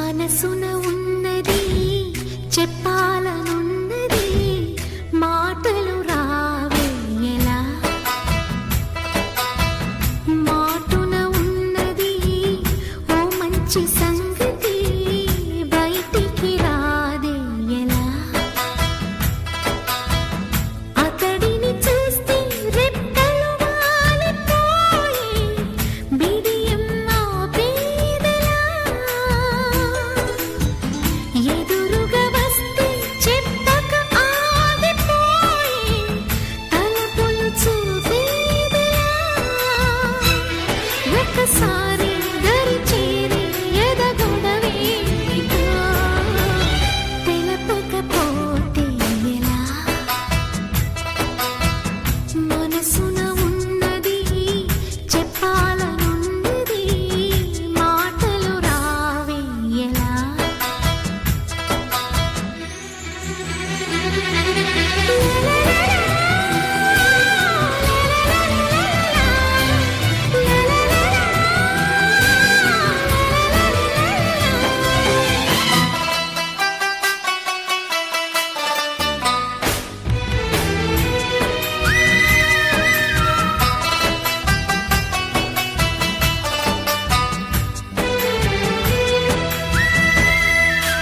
మనసున ఉన్నది చెప్పాలనున్నది మాటలు రావే ఎలా మాటున ఉన్నది ఓ మంచి సంగతి బయటికి రాదే ఎలా అతడిని చూస్తే రెప్పలు వాలిపోయి బిడియం ఆపేదెలా ఎదురుగా వస్తే చెప్పక ఆగిపోయి తలపులు చూపేదెలా ఒకసారి దరి చేరి ఎదగొడవేమిటో తెలపకపోతే ఎలా మనసున ఉన్నది చెప్పాలనున్నది మాటలు రావే ఎలా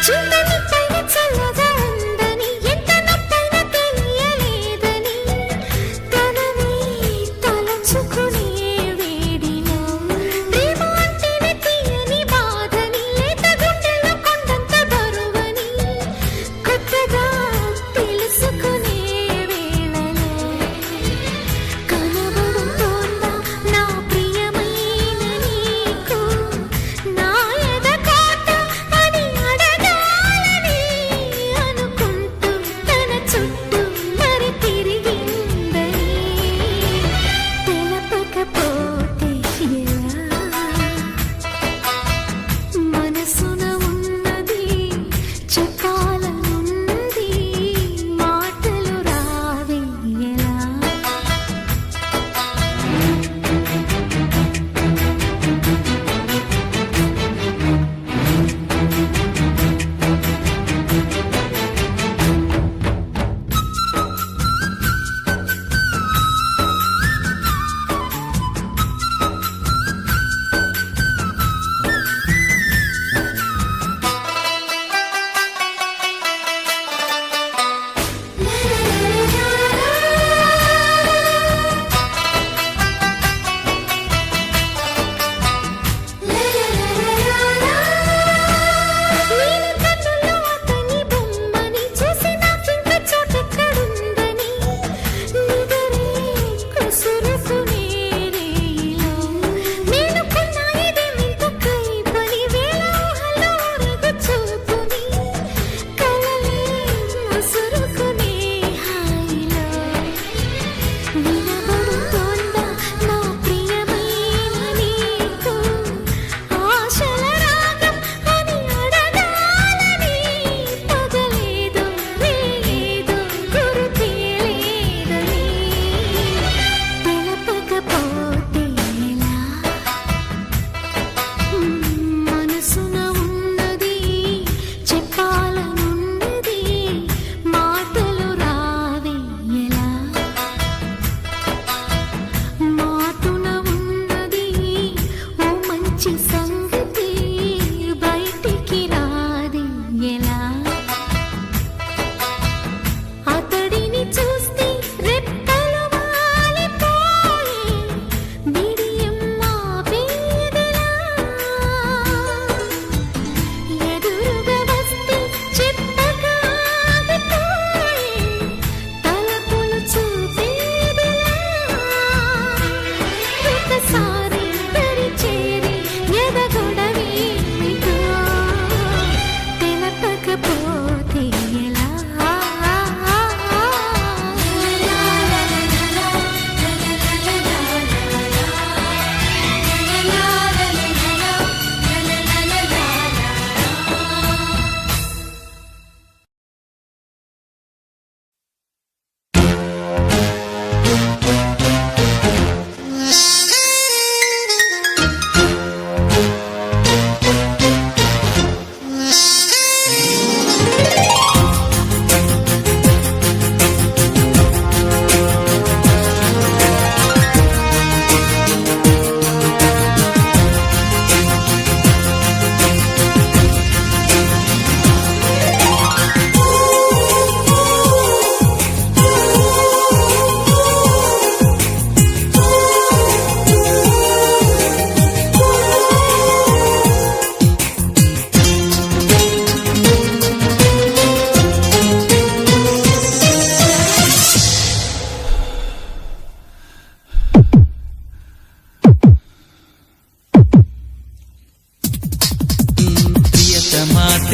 చింతని పైన చల్లగా ఉందని ఎంత నొప్పైనా తెలియలేదని తనని తలంచుకునే వేడిలో ప్రేమ అంటేనే తీయని బాధని లేత గుండెలో కొండంత బరువని కొత్తగా తెలుసుకునే వేళలో కనబడుతోందా నా ప్రియమైన నీకు నా ఎదకోట అని అడగాలని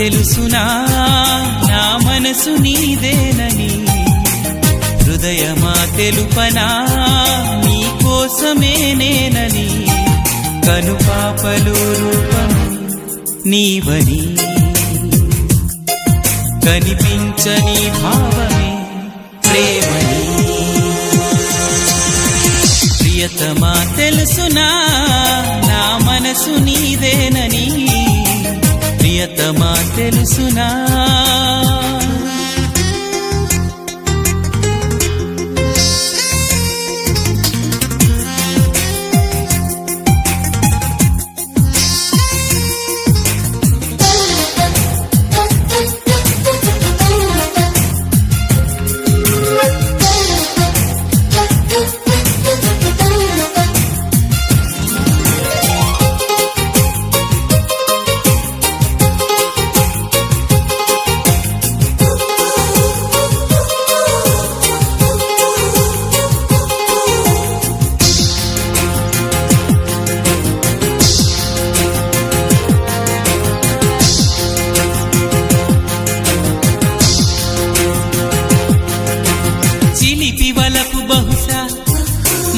తెలుసునా నా మనసు నీదేనని, హృదయమా తెలుపనా నీ కోసమే నేనని, కనుపాపలు రూపమే నీవని, కనిపించని భావమే ప్రేమని. ప్రియతమా తెలుసునా నా మనసు నీదేనని, ప్రియతమా తెలుసునా.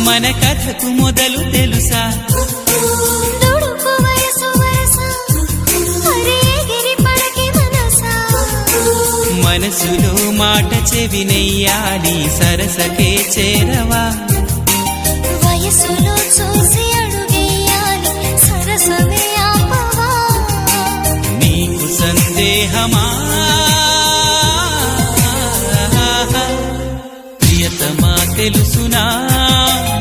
మన కథకు మొదలు తెలుసా, దుడుకు వయసు వరస హరేగిరి పడకి మనసా, మనసులో మాట చెవినెయ్యాలి సరసకే చేరవా, వయసులో చూసి అడుగేయాలి సరసమే ఆపవా. నీకు సందేహమా ప్రియతమా తెలుసునా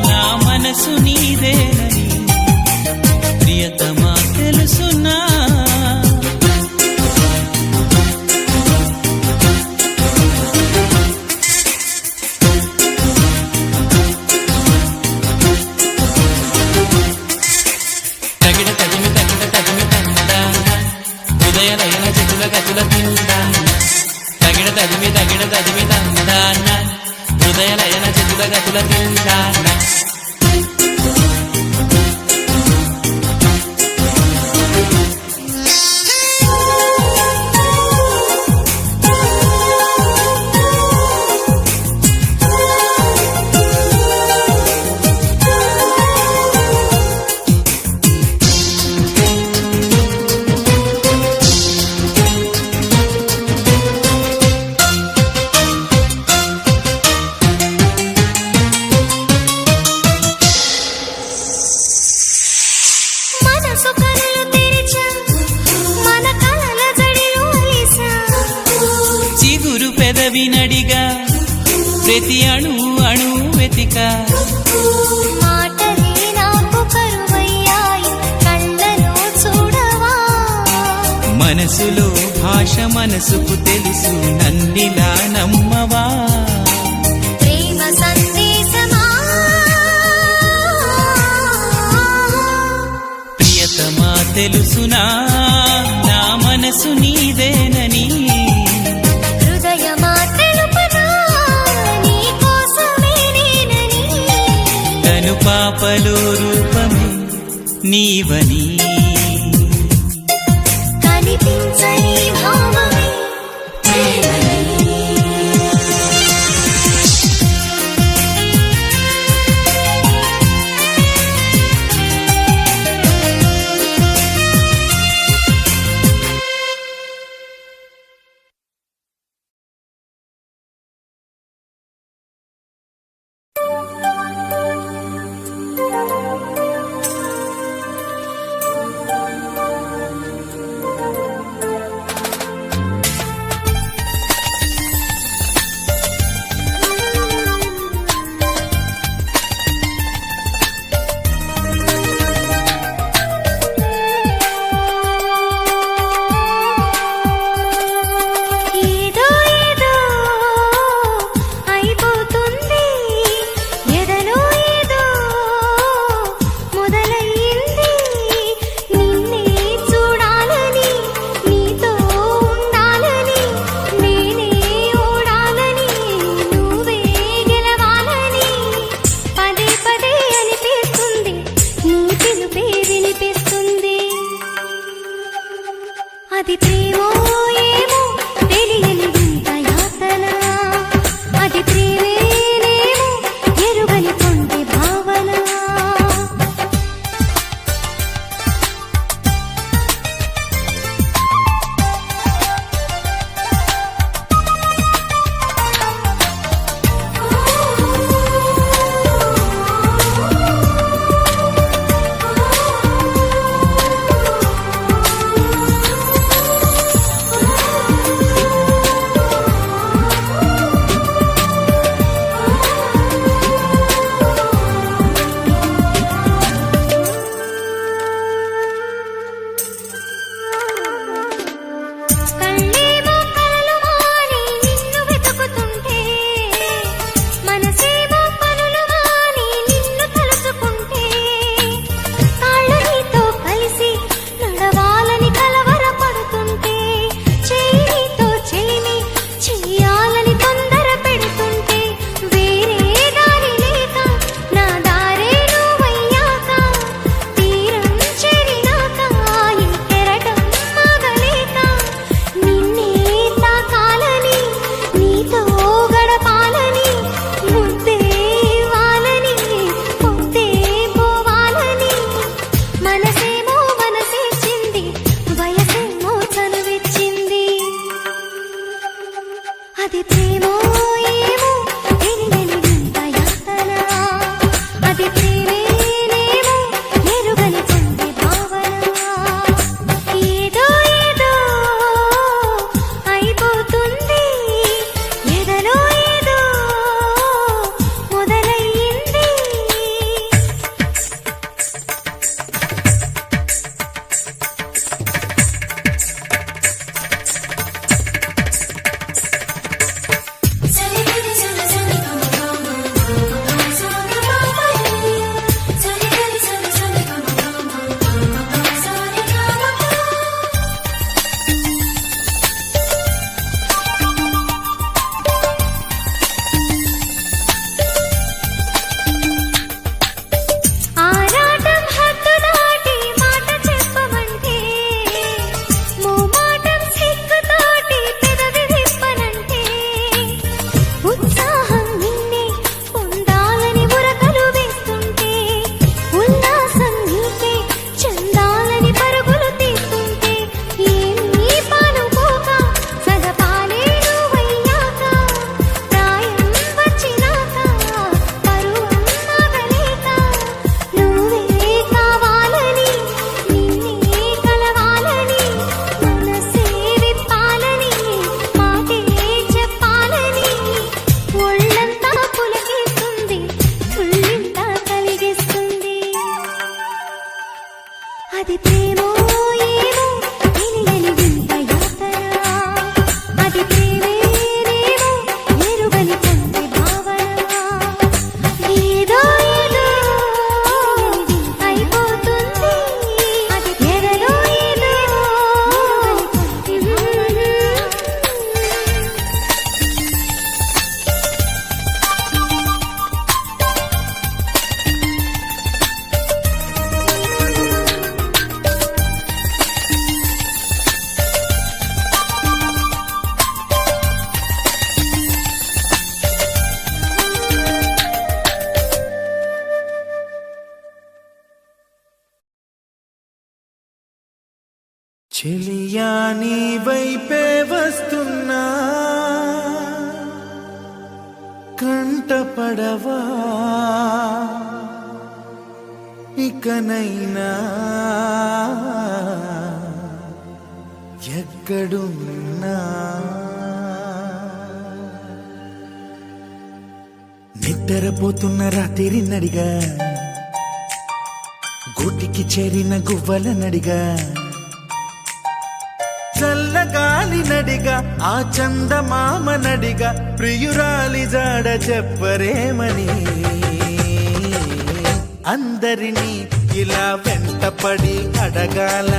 నా మనసు నీదేనని, ప్రియతమా తెలుసునా. తగిడ తదిమి తందా హృదయలయన చెతుల గతుల తిందా, తగిడ తదిమి తందాన హృదయలయన చెతుల గతుల తిందాన. మనసు కనులు తెరిచా మన కలల జడిలో అలిసా, చిగురు పెదవి నడిగా ప్రతి అణు అణు వెతిక, మాటలే నాకు కరువయ్యాయి కళ్ళలో చూడవా. మనసులో భాష మనసుకు తెలుసు నన్నిలా నమ్మవా, ప్రేమ సందేశమా ప్రియతమా తెలుసునా నా మనసు నీదేనని, హృదయమా తెలుపనా నీ కోసమే నేనని, కనుపాపలో రూపమే నీవని, కనిపించని భావమే ప్రేమని. అది ప్రేమో ఏమో తెలియని వింత యాతన అది ప్రేమేనేమో ఎరుగని చంటి భావన ఏదో ఏదో అయిపోతుంది ఎదలో ఏదో మొదలయ్యింది ఆరాటం హద్దు దాటి మాట చెప్పమంటే మోమాటం సిగ్గుతోటి పెదవి విప్పనంటే ఉత్సాహం నిన్నే పొందాలని ఉరకలు వేస్తుంటే ఉల్లాసం నీకే చెందాలని పరుగులు తీస్తుంటే ఏమీ పాలుపోక సగపాలే నువ్వయ్యాక ప్రాయం వచ్చినాక పరువం ఆగలేక నువ్వే కావాలని నిన్నే కలవాలని మనసే విప్పాలని మాటే చెప్పాలని ఒళ్ళంతా పులకిస్తుంది తుళ్ళింతా కలిగిస్తుంది అది ప్రేమో ఏమో తెలియని వింత యాతన అది ప్రేమేనేమో ఎరుగని చంటి భావన ఏదో ఏదో అయిపోతుంది అది ఎదలో ఏదో మొదలయ్యింది చెలియా నీ వైపే వస్తున్నా కంటపడవా ఇకనైనా ఎక్కడున్నా నిద్రపోతున్న రాత్రి నడిగా గూటికి చేరిన గువ్వల నడిగా చల్లగాలి నడిగా ఆ చందమామ నడిగా ప్రియురాలి జాడ చెప్పరేమని అందరినీ ఇలా వెంటపడి అడగాల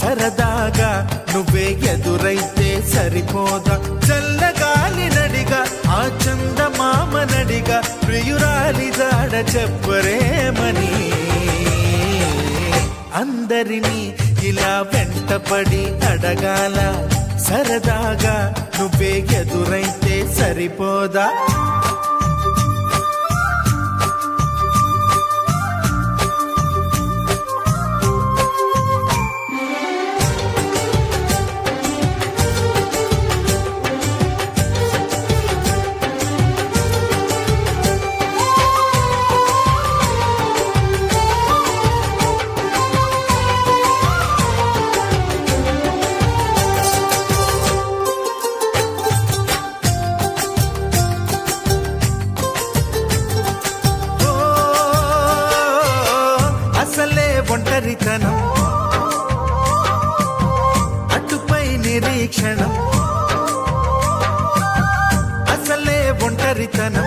సరదాగా నువ్వే ఎదురైతే సరిపోదా చల్లగాలి నడిగా ఆ చందమామ నడిగా ప్రియురాలి జాడ చెప్పరేమని అందరినీ ఇలా వెంటపడి అడగాల సరదాగా నువ్వే ఎదురైతే సరిపోదా ఒంటరితనం అటుపై నిరీక్షణం అసలే ఒంటరితనం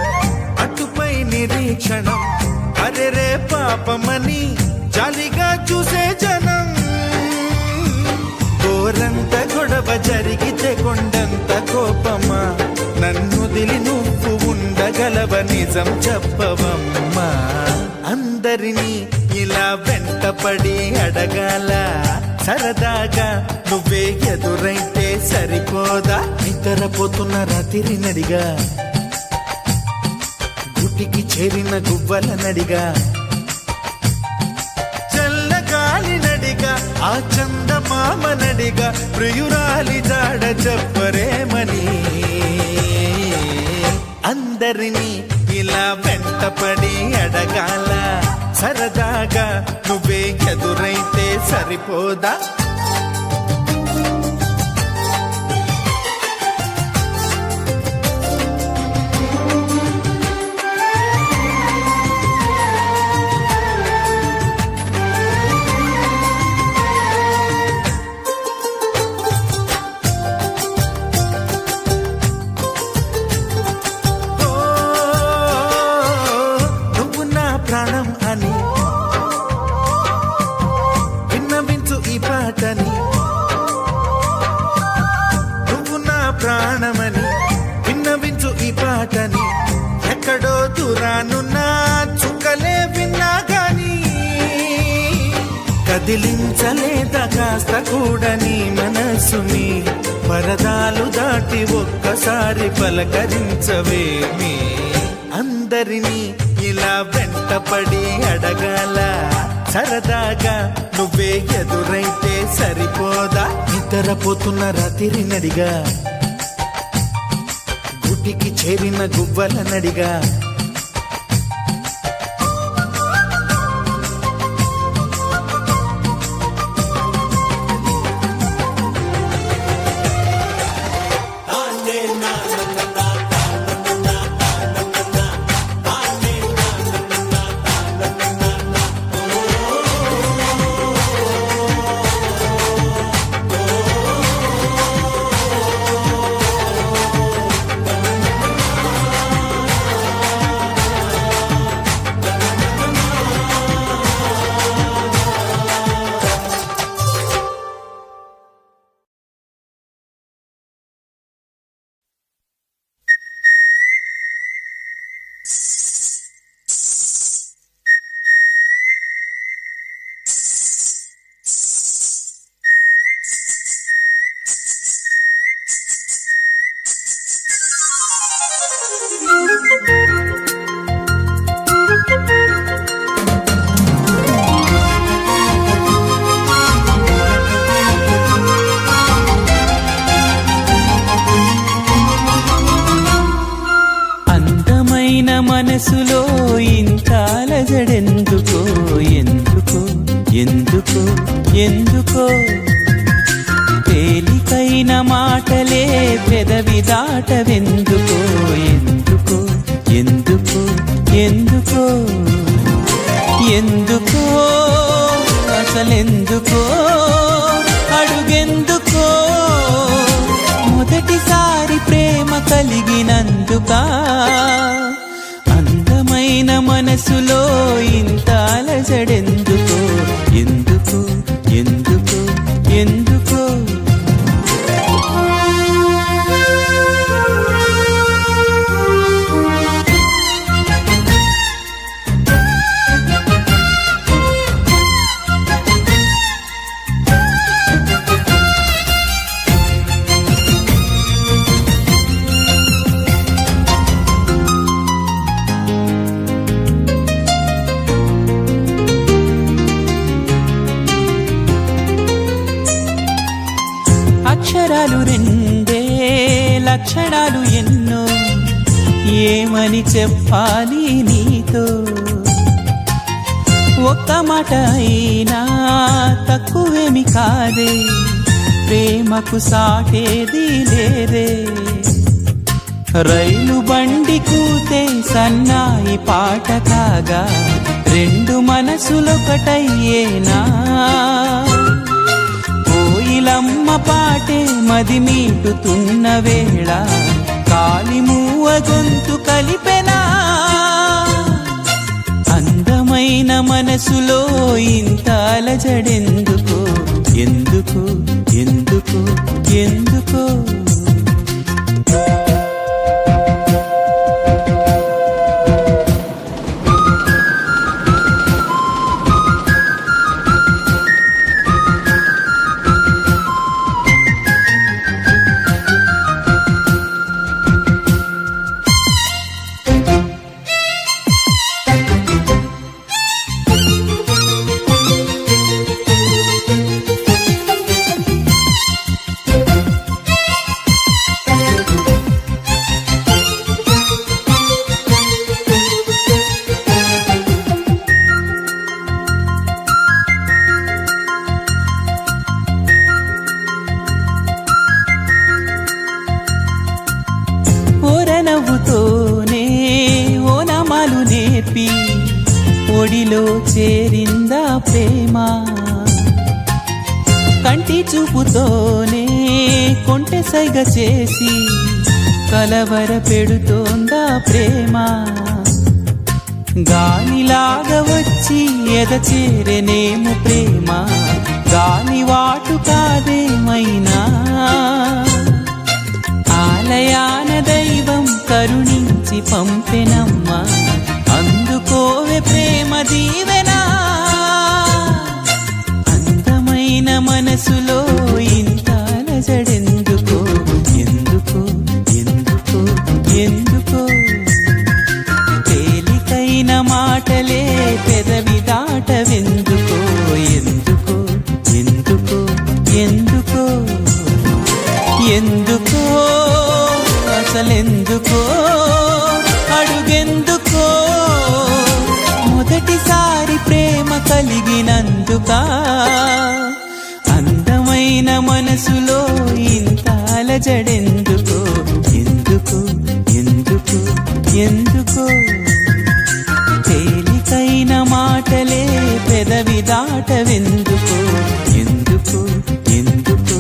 అటుపై నిరీక్షణం అరెరే పాపమని జాలిగా చూసే జనం గోరంత గొడవ జరిగితే కొండంత కోపమా నన్నుదిలి నువ్వు ఉండగలవ నిజం చెప్పవమ్మా అందరినీ ఇలా వెంటపడి అడగాల సరదాగా నువ్వే ఎదురైతే సరిపోదా నిద్రపోతున్న రాత్రి నడిగా గుటికి చేరిన గువ్వల నడిగా చల్లగాలి నడిగా ఆ చందమామ నడిగా ప్రియురాలి జాడ చెప్పరేమని అందరినీ ఇలా వెంటపడి అడగాల సరదాగా నువ్వే ఎదురైతే సరిపోదా ప్రాణం అని విన్నవించు ఈ పాటని నువ్వు నా ప్రాణమని విన్నవించు ఈ పాటని ఎక్కడో దూరానున్నా చుక్కలే విన్నా గాని కదిలించలేదా కాస్త కూడా నీ మనసుని పరదాలు దాటి ఒక్కసారి పలకరించవేమి అందరినీ ఇలా వెంటపడి అడగాల సరదాగా నువ్వే ఎదురైతే సరిపోదా నిద్రపోతున్న రాత్రి నడిగా గుటికి చేరిన గువ్వల నడిగా మనసులో ఇంత అలజడెందుకో ఎందుకో ఎందుకో ఎందుకో తేలికైన మాటలే పెదవి దాటవెందుకో ఎందుకో ఎందుకో ఎందుకో ఎందుకో అసలెందుకో అడుగెందుకో మొదటిసారి ప్రేమ కలిగినందుకా అందమైన మనసులో ఇంత అలజడెందుకో ఎందుకో ఎందుకో ఎందుకో అక్షరాలు రెండే లక్షణాలు ఎన్నో ఏమని చెప్పాలి నీతో ఒక్క మాట అయినా తక్కువేమి కాదే ప్రేమకు సాటేది లేదే రైలు బండి కూతే సన్నాయి పాట కాగా రెండు మనసులొకటయ్యేనా కోయిలమ్మ పాటే మది మీటుతున్న వేళ కాలిమూవ గొంతు కలిపెనా అందమైన మనసులో ఇంత అలజడెందుకో ఎందుకో ఎందుకో ఎందుకో చూపుతోనే ఓనమాలు నేర్పి ఒడిలో చేరిందా ప్రేమ కంటి చూపుతోనే కొంటె సైగ చేసి కలవర పెడుతోందా ప్రేమ గాలిలాగా వచ్చి ఎద చేరెనేము ప్రేమ గాలి వాటు కాదేమైనా ఆలయాన దైవం కరుణించి పంపెనమ్మా అందుకోవే ప్రేమ దీవెనా అందమైన మనసులో ఇంత అలజడెందుకో ఎందుకో ఎందుకో ఎందుకో తేలికైన మాటలే పెదవి దాటవెందుకో ఎందుకో ఎందుకో ఎందుకో ఎందుకో అసలెందుకో అడుగెందుకో మొదటిసారి ప్రేమ కలిగినందుక అందమైన మనసులో ఇంత అలజడెందుకో ఎందుకో ఎందుకో ఎందుకో తేలికైన మాటలే పెదవి దాటవెందుకో ఎందుకో ఎందుకో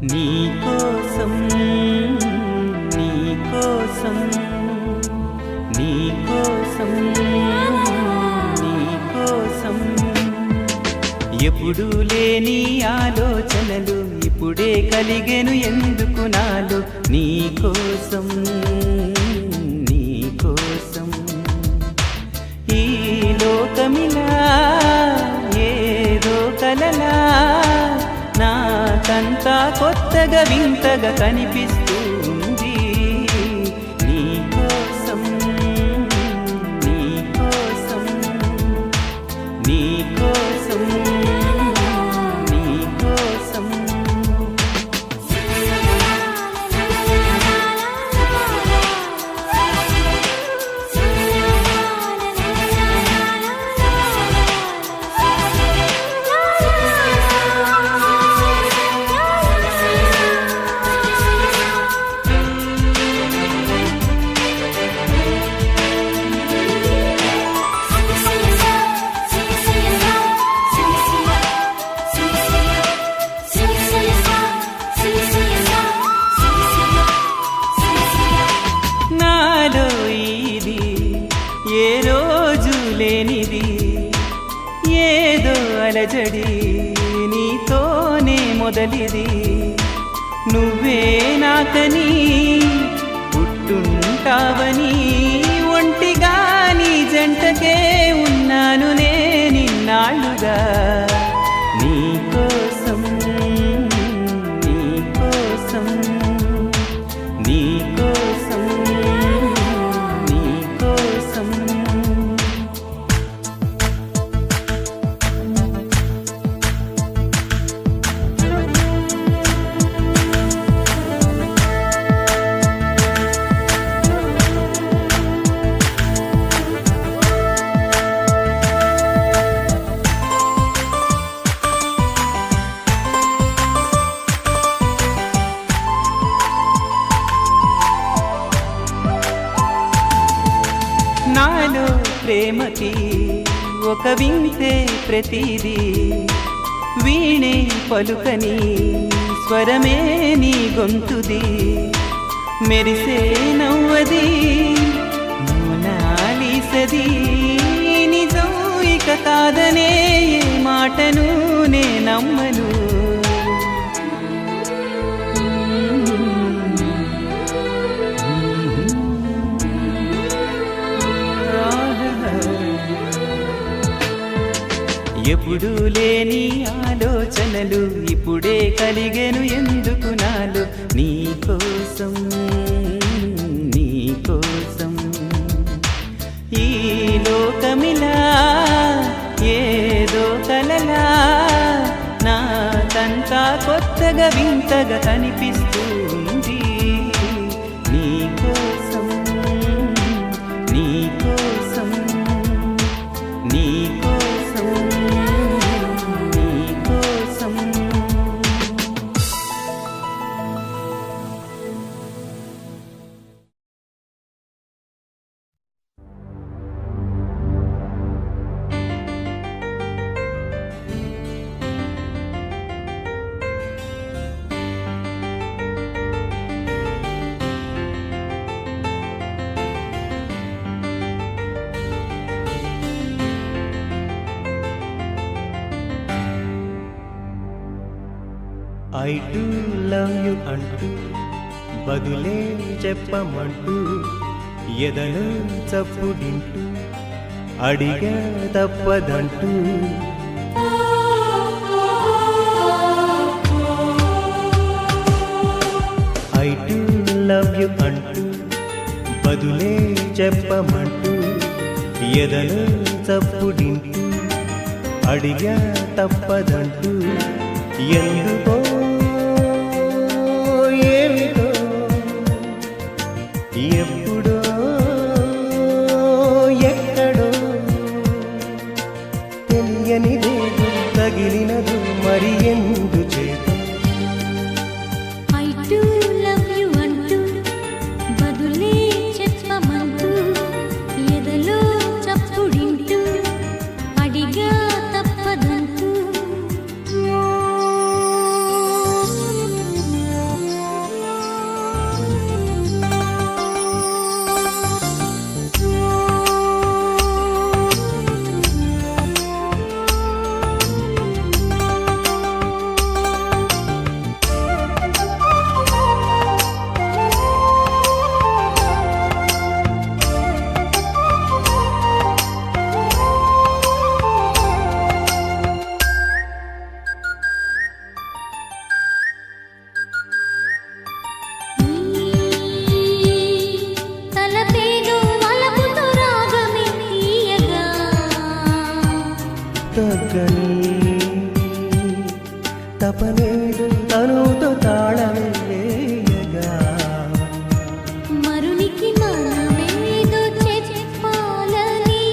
నీకోసం నీకోసం నీకోసం నీకోసం ఎప్పుడు లేని ఆలోచనలు ఇప్పుడే కలిగెను ఎందుకు నాలో నీకోసం నీకోసం ఈ లోకమిలా ఏదో కలలా నాకంతా కొత్తగా వింతగా కనిపిస్తుంది నీకోసం నీకోసం నీకోసం నీకోసం నాలో ఇది ఏ రోజు లేనిది ఏదో అలజడి నీతోనే మొదలిది నువ్వే నాకని పుట్టుంటావని ఒంటిగా నీ జంటకే ఉన్నాను నేనిన్నాళ్ళుగా నీకోసం నీకోసం నీకోసం నీకోసం నాలో ప్రేమకి ఒక వింతే ప్రతిదీ వీణే పలుకని స్వరమే నీ గొంతుది మెరిసే నవ్వది మోనాలిసది నిజం ఇక కాదనే ఏ మాటను నే నమ్మను ఎప్పుడూ లేని ఆలోచనలు ఇప్పుడే కలిగెను ఎందుకు నాలో నీకోసం నీకోసం ఈ లోకమిలా ఏదో కలలా నాకంతా కొత్తగా వింతగా కనిపిస్తుంది నీకోసం నీకోసం నీకోసం నీకోసం ఐ డు లవ్ యు అంటూ బదులే చెప్పమంటూ ఎదను చప్పుడింటూ అడిగా తప్పదంటూ ఐ డు లవ్ యు అంటూ బదులే చెప్పమంటూ ఎదను చప్పుడింటూ అడిగా తప్పదంటూ ఎందుకో ఏమిటో ఎప్పుడో ఎక్కడో తెలియనిదేదో తగిలినదు మరి ఎందుచేత I do love you అంటూ బదులే చెప్పమంటూ ఎదలో చప్పుడింటూ అడిగా తప్పదంటూ తలపేదో వలపుతో రాగమే తీయగా తగ్గని తపనేదు తనుతో తాళమేయగా మరునికి మనమేదో చెప్పాలని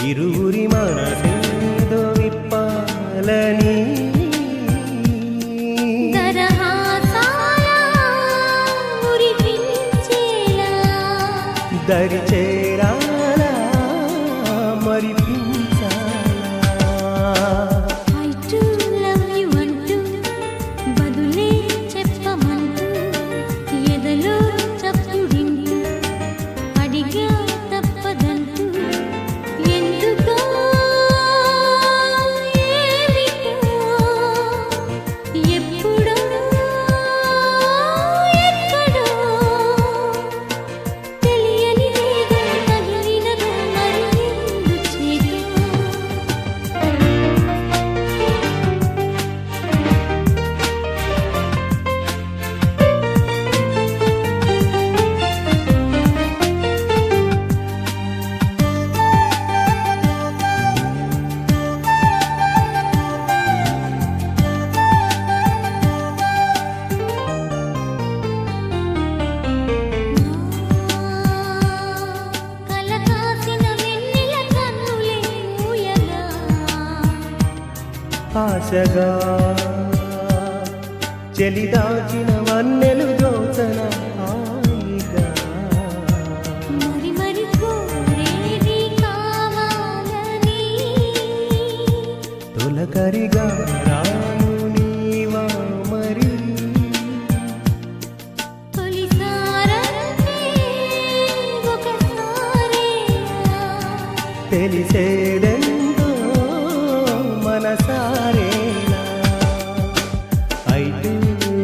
ఇరువురి మనసేదో విప్పాలని దరహాసాల మురిపించేలా దరి చేరాలా మరిపించాలా I do love you అంటూ బదులే చెప్పమంటూ ఎదలో చప్పుడింటూ అడిగా తప్పదంటూ ఎందుకో ఏమిటో ఎప్పుడో ఎక్కడో తెలియనిదేదో తగిలినదో మరి ఎందుచేత కలకాసిన వెన్నెల కన్నులే ఊయగా ఆశగా చెలిదాచిన వన్నెలు దోచన హాయిగా మరి మరి కోరేది కావాలని తొలకరిగా రాను నీవా మరి తొలిసారంటే ఒకసారే తెలిసేదెంతో మనసారేలా ఐ డు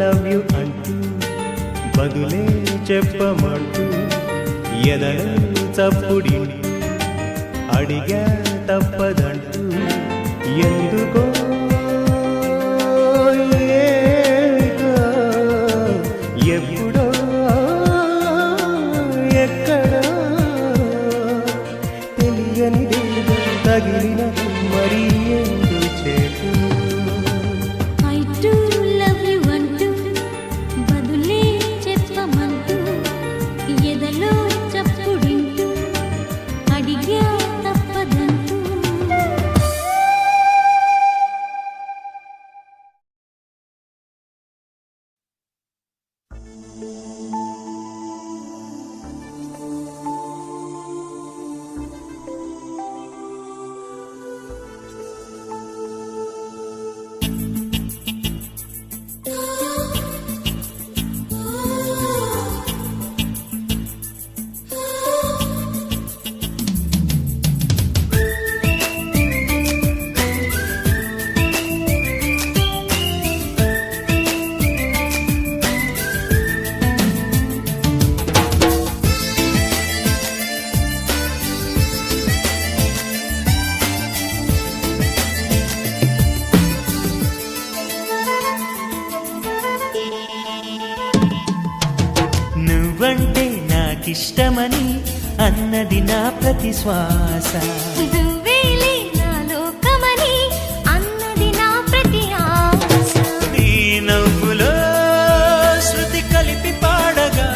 లవ్ యు అంటూ బదులే చెప్పమంటూ ఎదను చప్పుడింటూ అడిగా తప్పదంటూ ఎందుకో ఏమిటో ఎప్పుడో ఎక్కడో తెలియనిదేదో తగిలిన మరి ఎందుచేపు I do love you అంటూ బదులే చెప్పమంటూ ఎదలో చప్పుడింటూ అడిగా తప్పదంటూ నువ్వంటే నాకిష్టమని అన్నది నా ప్రతి శ్వాస నువ్వేలే నా లోకమని అన్నది నా ప్రతి ఆశ నీ నవ్వులో శృతి కలిపి పాడగా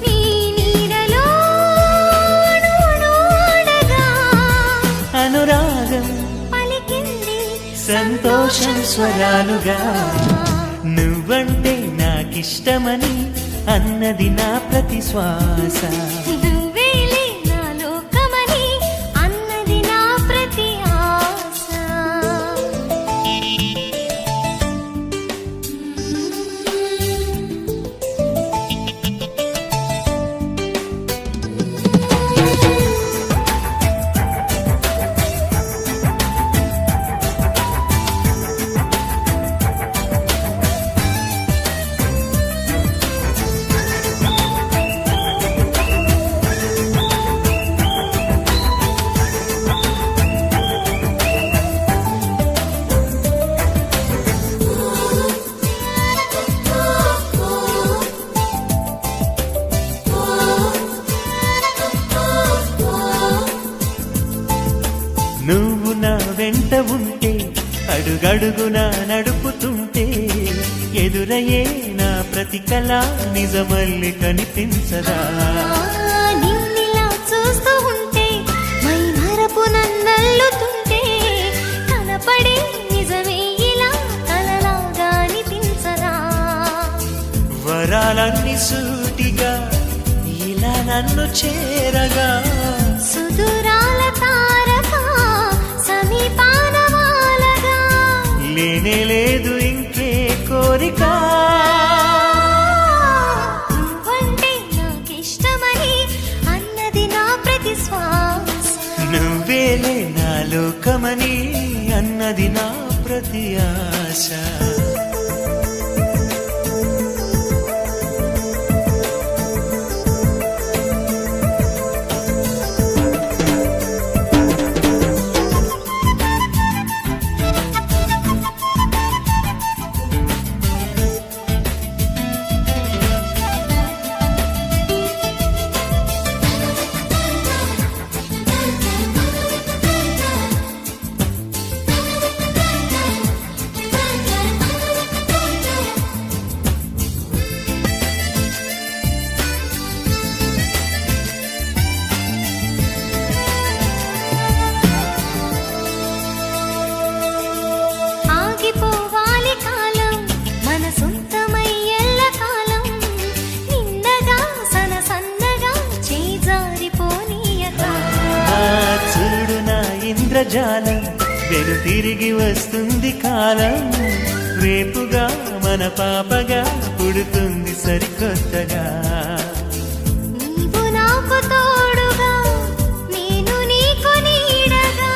నీ నీడలో అణువణు ఆడగా అనురాగం పలికింది సంతోషం స్వరాలుగా నువ్వంటే నాకిష్టమని అన్నది నా ప్రతి శ్వాస నువ్వేలే నా లోకమని అన్నది నా ప్రతి ఆశ నువ్వు నా వెంట ఉంటే అడుగడుగునా నడుపుతుంటే ఎదురయ్యే నా ప్రతి కళ నిజమల్లి కనిపించదా నిన్నిలా చూస్తూ ఉంటే మై మరపు నన్నల్లుతుంటే కనపడే నిజమే ఇలా కలలాగా అనిపించదా వరాలన్నీ సూటిగా ఇలా నన్ను చేరగా సుదూరాల తారక సమీపాన వాలగా లేనే లేదు ఇంకే కోరిక నువ్వంటే నాకిష్టమని అన్నది నా ప్రతి శ్వాస నువ్వేలే నా లోకమని అన్నది నా ప్రతి ఆశ ఆగిపోవాలి కాలం మన సొంతమై ఎల్ల కాలం నిండగా సన్నగా చేజారిపోనీయక చూడు నా ఇంద్రజాలం వెను తిరిగి వస్తుంది కాలం రేపుగా మన పాపగా పుడుతుంది సరికొత్తగా నీవు నాకు తోడుగా నేను నీకు నీడగా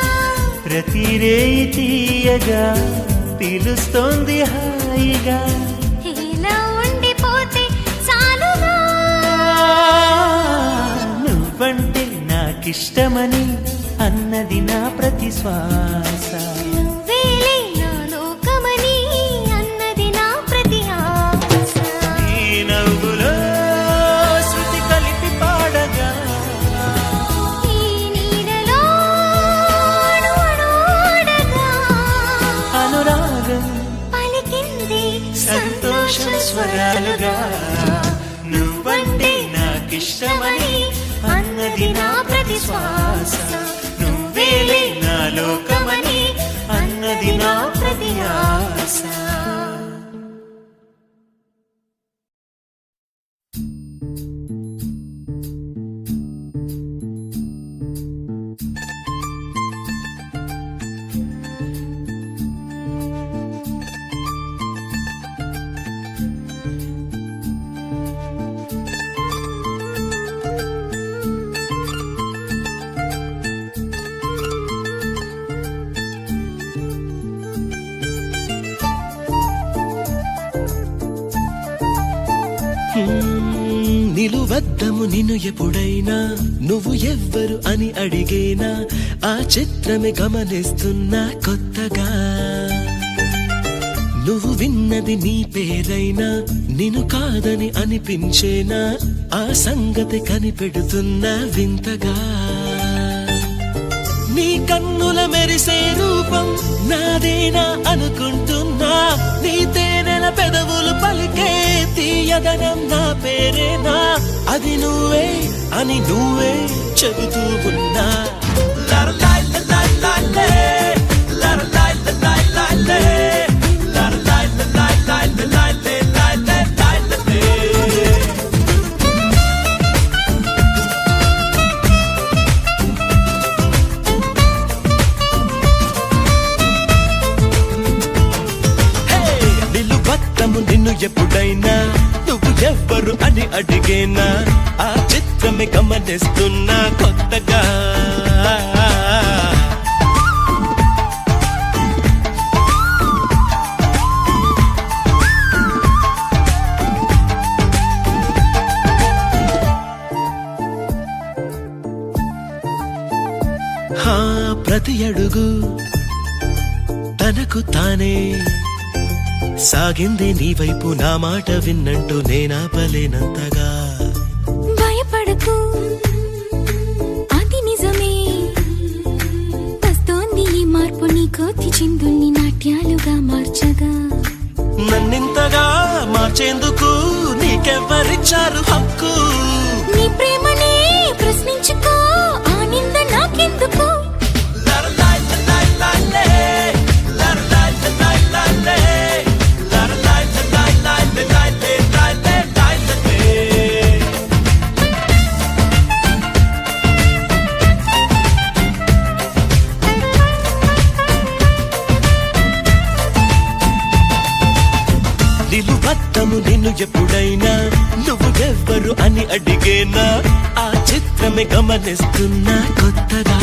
ప్రతి రేయి తీయగా పిలుస్తోంది హాయిగా ఇలా ఉండిపోతే చాలుగా నువ్వంటే నాకిష్టమని అన్నది శ్వాస. నువ్వేలే నా లోకమని అన్నది నా ప్రతి ఆశ. నీ నవ్వులో శృతి కలిపి పాడగా, ఈ నీడలో అడుగడుగగా అనురాగం పలికింది సంతోషం స్వరాలుగా. నువ్వంటే నాకిష్టమని అన్నది నా ప్రతి శ్వాస. నువ్వేలే నా లోకమని అన్నది నా ప్రతి ఆశ. నిలువద్దము నిన్ను ఎప్పుడైనా నువ్వు ఎవ్వరు అని అడిగేనా ఆ చిత్రమే గమనిస్తున్నా కొత్తగా. నువ్వు విన్నది నీ పేరైనా నిన్ను కాదని అనిపించేనా ఆ సంగతి కనిపెడుతున్నా వింతగా. నీ కన్నుల మెరిసే రూపం నాదేనా అనుకుంటున్నా, నీ తేనెల పెదవులు పలికే తీయదనం నా పేరేనా, అది నువ్వే అని నువ్వే చెబుతూ ఉన్నా. నిన్ను ఎప్పుడైనా నువ్వు ఎవ్వరు అని అడిగేనా ఆ చిత్రమే గమనిస్తున్నా కొత్తగా. ప్రతి అడుగు తనకు తానే సాగింది నీ వైపు నా మాట విన్నంటూ నేనాపలేనంతగా. భయపడకు అది నిజమే, వస్తోంది ఈ మార్పు నీ కోతి చిందుల్ని నాట్యాలుగా మార్చగా. నన్నింతగా మార్చేందుకు నీకెవ్వరిచ్చారు హక్కు? నీ ప్రేమనే ప్రశ్నించుకో, ఆ నింద నాకెందుకు? నిలువద్దము నిన్ను ఎప్పుడైనా నువ్వు ఎవ్వరు అని అడిగేనా ఆ చిత్రమే గమనిస్తున్నా కొత్తగా.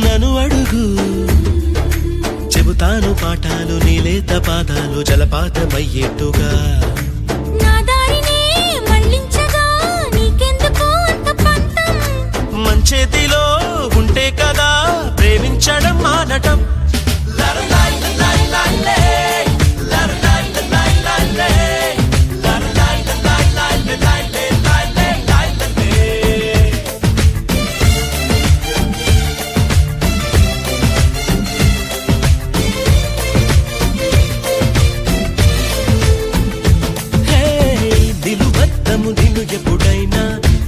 నన్ను అడుగు చెబుతాను పాఠాలు నీలేత పాదాలు జలపాతమయ్యేట్టుగా. నా దారినే మళ్ళించగా నీకెందుకు అంత పంతం? మంచేతిలో ఉంటే కదా ప్రేమించడం మానటం. నిన్ను ఎప్పుడైనా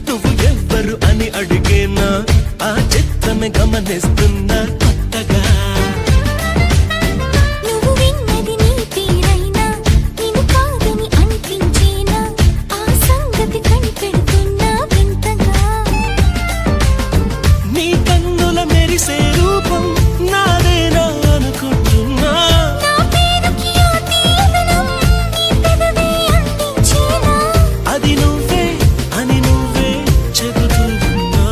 నువ్వు ఎవ్వరు అని అడిగేనా ఆ చిత్రమే గమనిస్తున్నా కొత్తగా నువ్వు విన్నది నీ తీరైనా నిన్ను కాదని అనిపించేనా ఆ సంగతి కనిపెడుతున్నా వింతగా నీ కన్నుల మెరిసే రూపం నాదేనా అనుకుంటున్నా నా పేరుకి ఆ తీయదనం నీ పెదవే అందించేనా అది నువ్వే అని నువ్వే చెబుతున్నా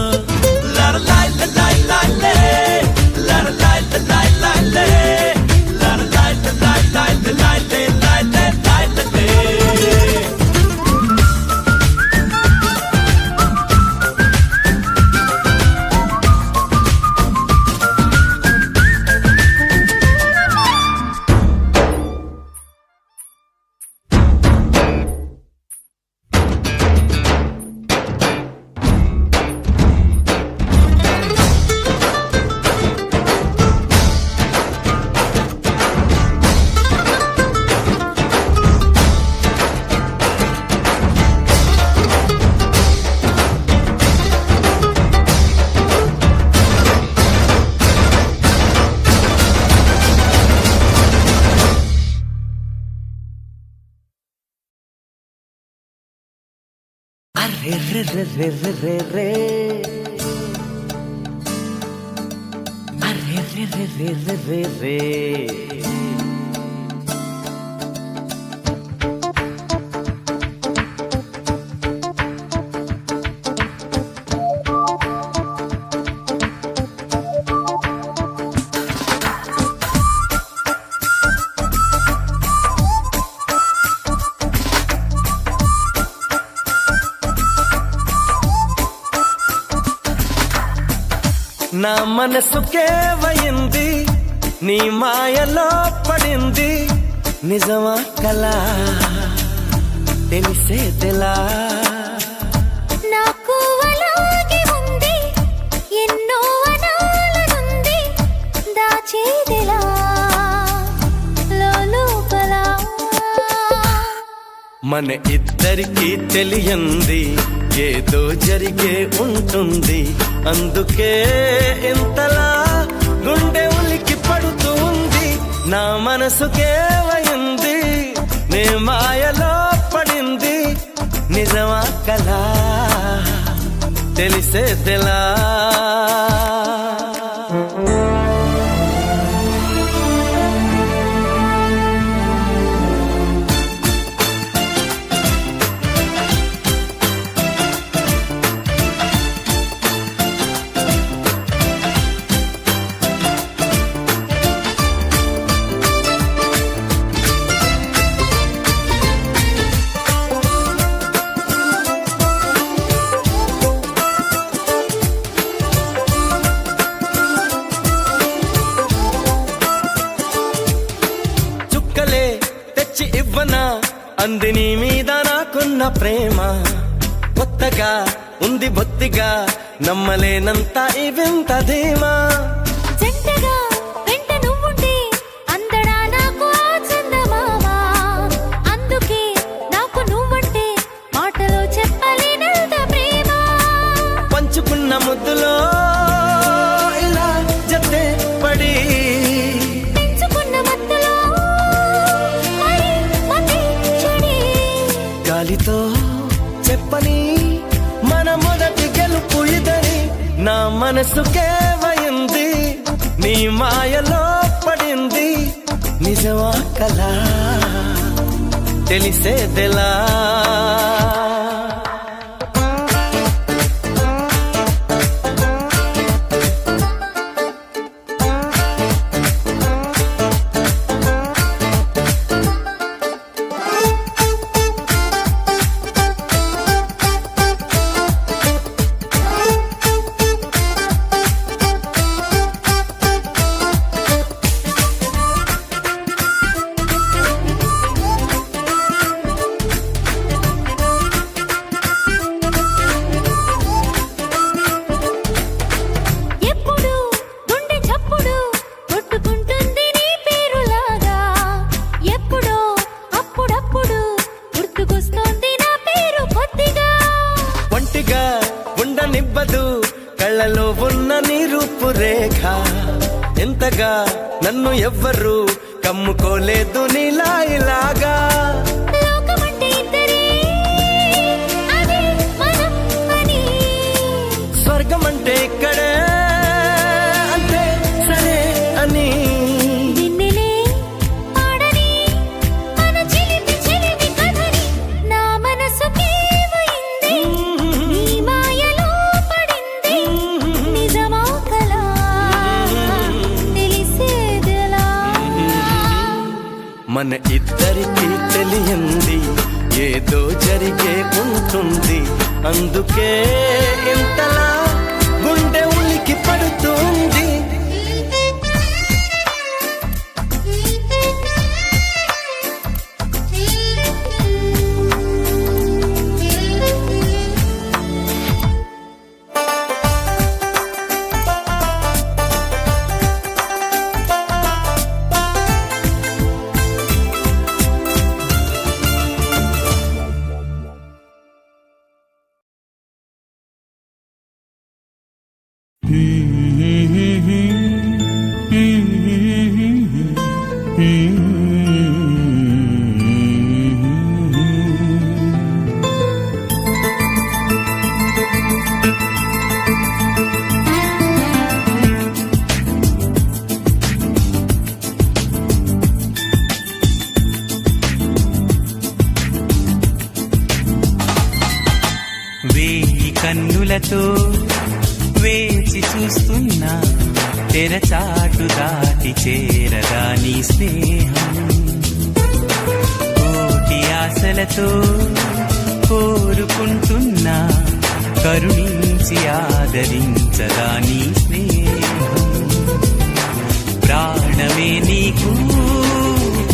అరే రే రే రే రే రే రే అరే రే రే రే రే రే రే నా మనసుకేవయింది నీ మాయలో పడింది నిజమా కలా తెలిసేదెలా నాకు అలాగే ఉంది ఎన్నో అనాలనుంది దాచేదిలా లోపల మన ఇద్దరికి తెలియంది ఏదో జరిగే ఉంటుంది అందుకే ఇంతలా గుండె ఉలికి పడుతుంది నా మనసుకేవయింది నీ మాయలో పడింది నిజమా కలా తెలిసేదెలా చుక్కలే తెచ్చి ఇవ్వనా అంది నీ మీద నాకున్న ప్రేమ కొత్తగా ఉంది బొత్తిగా నమ్మలేనంత ఈ వింత ధీమా జంటగా వెంట నువ్వుంటే అందడా నాకు ఆ చందమామ అందుకే నాకు నువ్వంటే మాటలో చెప్పలేనంత ప్రేమ పంచుకున్న ముద్దులో ఇలా జతే పడి పెంచుకున్న మత్తులో మరి మతి చెడి గాలితో చెప్పని మన మొదటి గెలుపు ఇదని నా మనసుకేవయింది నీ మాయలో పడింది నిజమా కలా తెలిసేదెలా తప్పదు కళ్ళలో ఉన్న నీ రూపురేఖ ఎంతగా నన్ను ఎవ్వరు కమ్ముకోలేదు నీలా ఇలాగా లోకమంటే ఇద్దరే అదే మనం అని స్వర్గమంటే ఇక్కడే అంతే సరే అని నిన్నెలే పాడని మన చిలిపి చిలిపి కథని నా మనసుకేమైంది నీ మాయలో పడింది నిజమా కలా తెలిసేదెలా మన ఇద్దరికి తెలియంది ఏదో జరిగే ఉంటుంది అందుకే ఇంతలా గుండె ఉలికి పడుతుంది వేయి కన్నులతో వేచి చూస్తున్నా తెరచాటు దాటి చేరదా నీ స్నేహం కోటి ఆశలతో కోరుకుంటున్నా కరుణించి ఆదరించదా నీ స్నేహం ప్రాణమే నీకు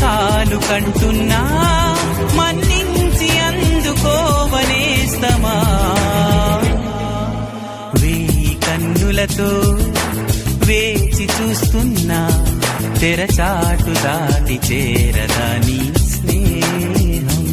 తాను కంటున్నా మన్నించి అందుకోవనేస్తమా వేయి కన్నులతో వేచి చూస్తున్నా తెరచాటు దాటి చేరదా నీ స్నేహం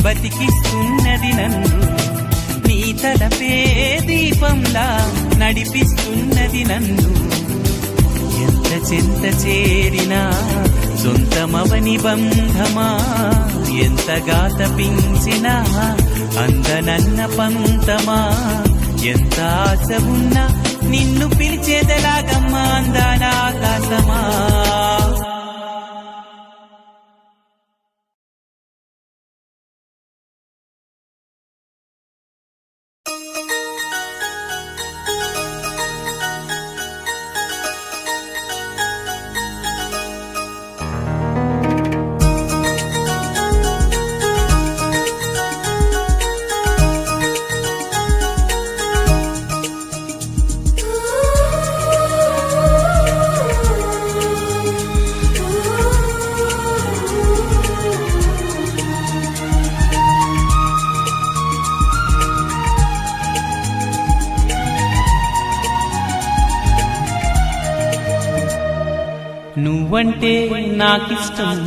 బతికిస్తున్నది నన్ను నీ తలపే దీపంలా నడిపిస్తున్నది నన్ను ఎంత చెంత చేరినా సొంతమవని బంధమా ఎంతగా తపించినా అందనన్న పంతమా ఎంత ఆశ ఉన్నా నిన్ను పిలిచేదలాగమ్మా అందాల ఆకాశమా నువ్వంటే నాకిష్టం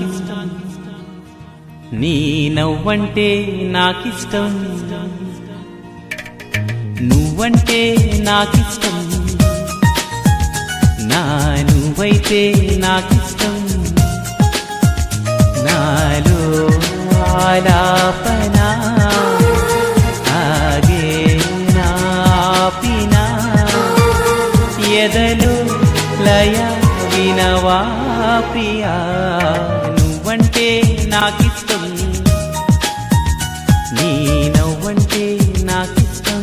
నీ నవ్వంటే నాకిష్టం నువ్వంటే నాకిష్టం నా నువ్వైతే నాకిష్టం నాలో ఆలాపనా ఆగే నాపినా ఎదలు లయ వినవా ప్రియా నువ్వంటే నాకిష్టం నీ నవ్వంటే నాకిష్టం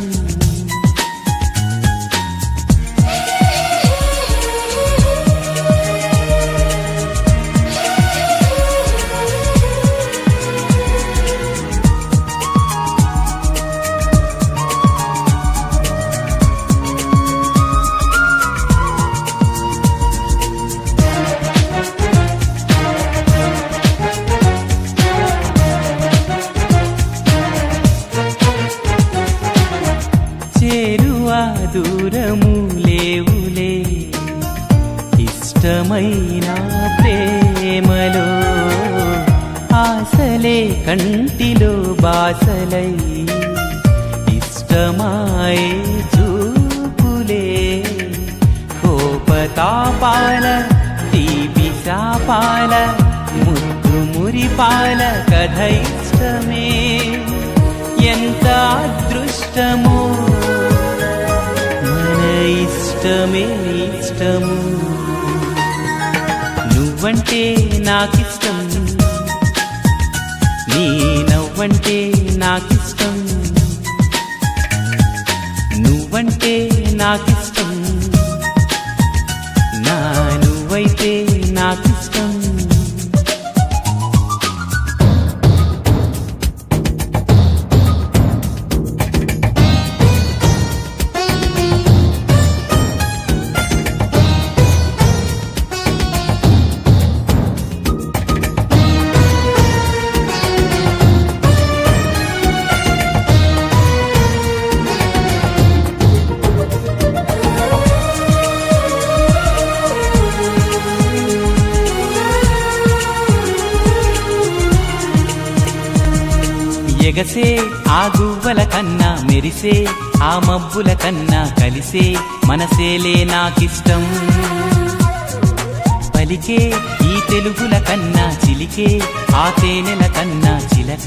నిజమైన ప్రేమలో ఆశలే కంటిలో బాసలై ఇష్టమాయే చూపులే కోపతాపాల తీపి శాపాల ముద్దు మురిపాల కథ ఇష్టమే ఎంత అదృష్టమో మన ఇష్టమే ఇష్టము నువ్వంటే నాకిష్టం నీ నవ్వంటే నాకిష్టం నువ్వంటే నాకిష్టం నా నువ్వైతే నాకిష్టం ఎగసే ఆ గువ్వల కన్నా మెరిసే ఆ మబ్బుల కన్నా కలిసే మనసేలే నాకిష్టం పలికే ఈ తెలుగుల కన్నా చిలికే ఆ తేనెల కన్నా చిలక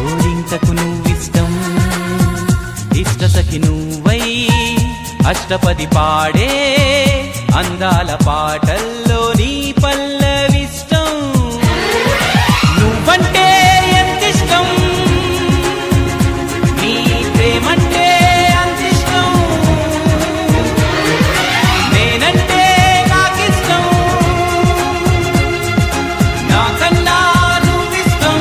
ఓరింకకు నువ్విష్టం ఇష్ట సఖి నువ్వై అష్టపది పాడే అందాల పాటల్లో నీ పల్లవిష్టం నువ్వంటే ఎంతిష్టం నీ ప్రేమంటే అంతిష్టం నేనంటే నాకిష్టం నాకన్నా నువ్విష్టం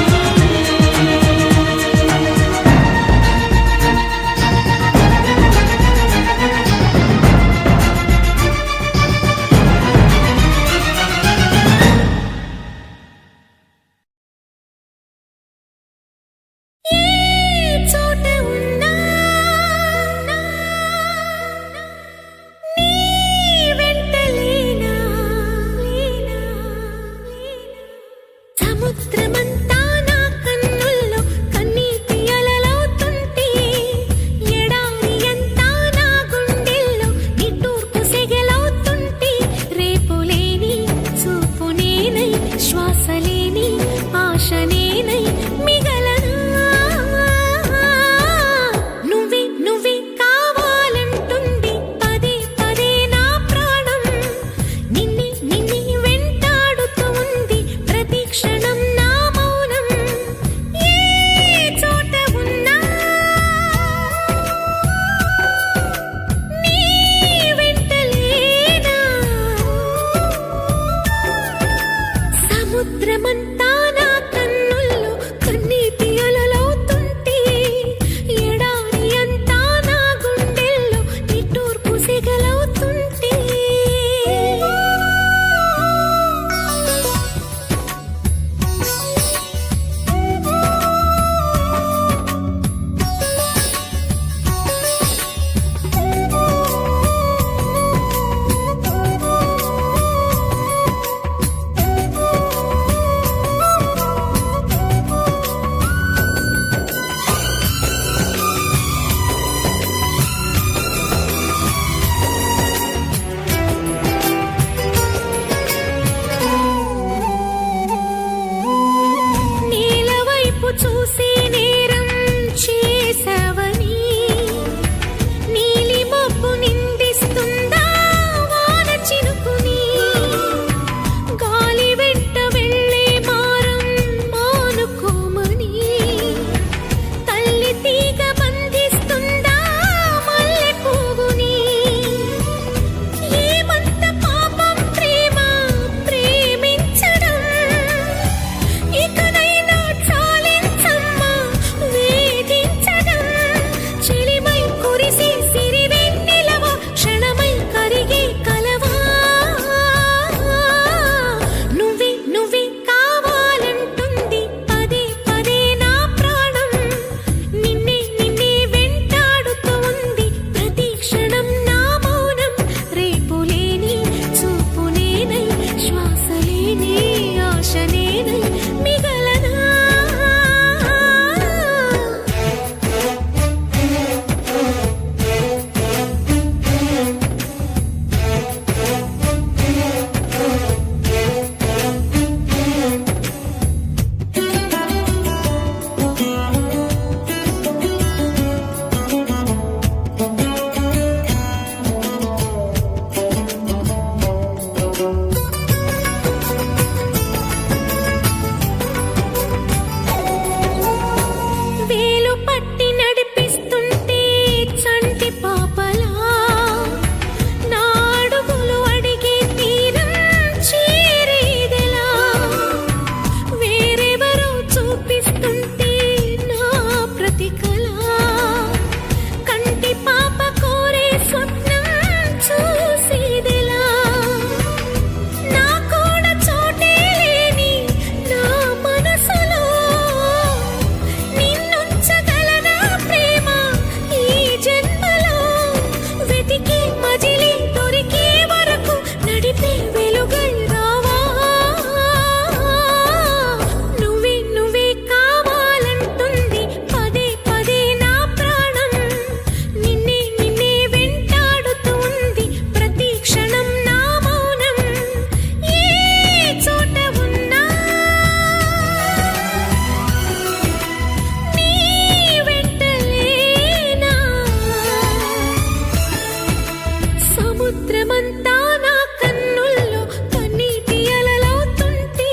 సముద్రమంతా నా కన్నుల్లో కన్నీటి అలలవుతుంటే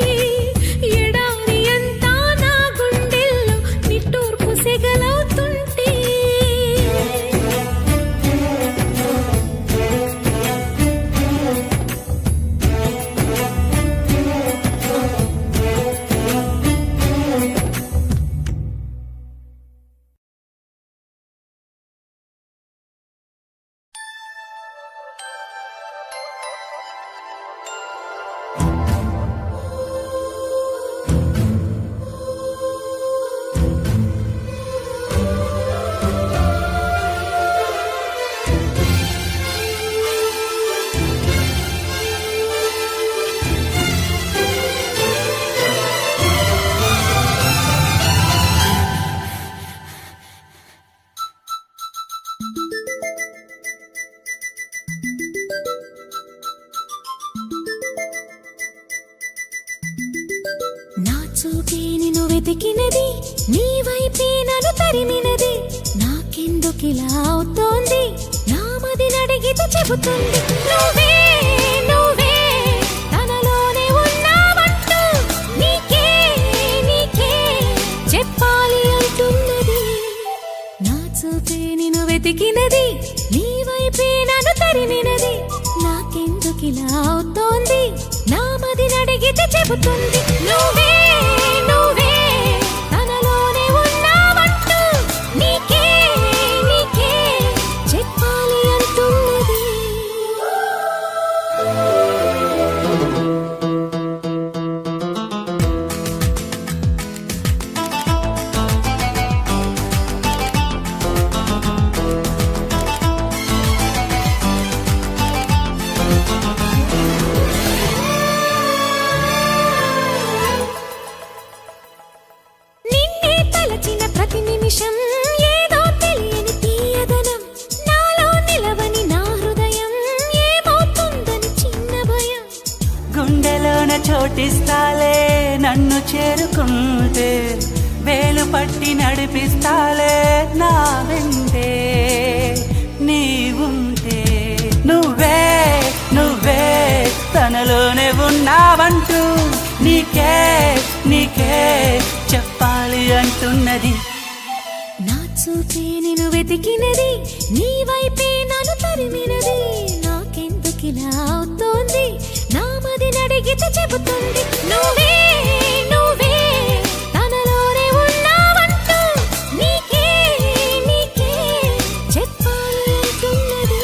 ఎడారి అంతా నా గుండెల్లో నిట్టూర్పు సెగలవుతుంటే నా చూపే నిన్ను వెతికినది నీ వైపే నన్ను తరిమినది నాకెందుకిలా అవుతోంది నా మది నడిగితే చెబుతుంది నువ్వే నువ్వే తనలోనే ఉన్నావంటూ నీకే నీకే చెప్పాలి అంటున్నది నా చూపే నిన్ను వెతికినది నీ వైపే నన్ను తరిమినది నాకెందుకిలా అవుతోంది నా మది నడిగితే చెబుతుంది నువ్వే నువ్వే తనలోనే ఉన్నావంటూ నీకే నీకే చెప్పాలి అంటున్నది నిన్నే తలచిన ప్రతి నిమిషం ఏదో తెలియని తీయదనం నాలో నిలవని నా హృదయం ఏమవుతుందని చిన్న భయం గుండెలోన చోటిస్తాలే నన్ను చేరుకుంటే వేలు పట్టి నడిపిస్తాలే నా వెంటే నీవుంటే నువ్వే నువ్వే తనలోనే ఉన్నావంటూ నీకే నీకే చెప్పాలి అంటున్నది నా చూపే నిన్ను వెతికినది నీ వైపే నన్ను తరిమినది నాకెందుకిలా అవుతోంది నా మది నడిగితే చెబుతుంది నువ్వే నువ్వే తనలోనే ఉన్నావంటూ నీకే నీకే చెప్పాలి అంటున్నది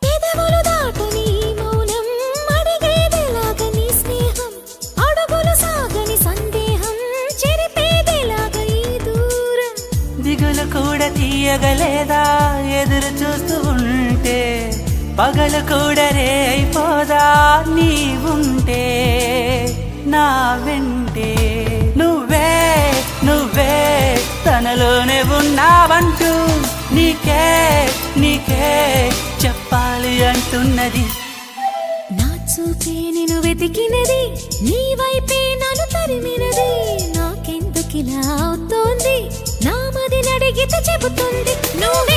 పెదవులు దాటని ఈ మౌనం అడిగేదెలాగ నీ స్నేహం అడుగులు సాగని సందేహం చెరిపేదెలాగ ఈ దూరం దిగులు కూడా తీయగలేదా ఎదురు చూస్తూ ఉంటే పగలు కూడా రే అయిపోదా నీవుంటే నా వెంటే నువ్వే నువ్వే తనలోనే ఉన్నావంటూ నీకే నీకే చెప్పాలి అంటున్నది నా చూపే నిన్ను వెతికినది నీ వైపే నన్ను తరిమినది నాకెందుకిలా అవుతోంది నా మది నడిగితే చెబుతుంది నువ్వే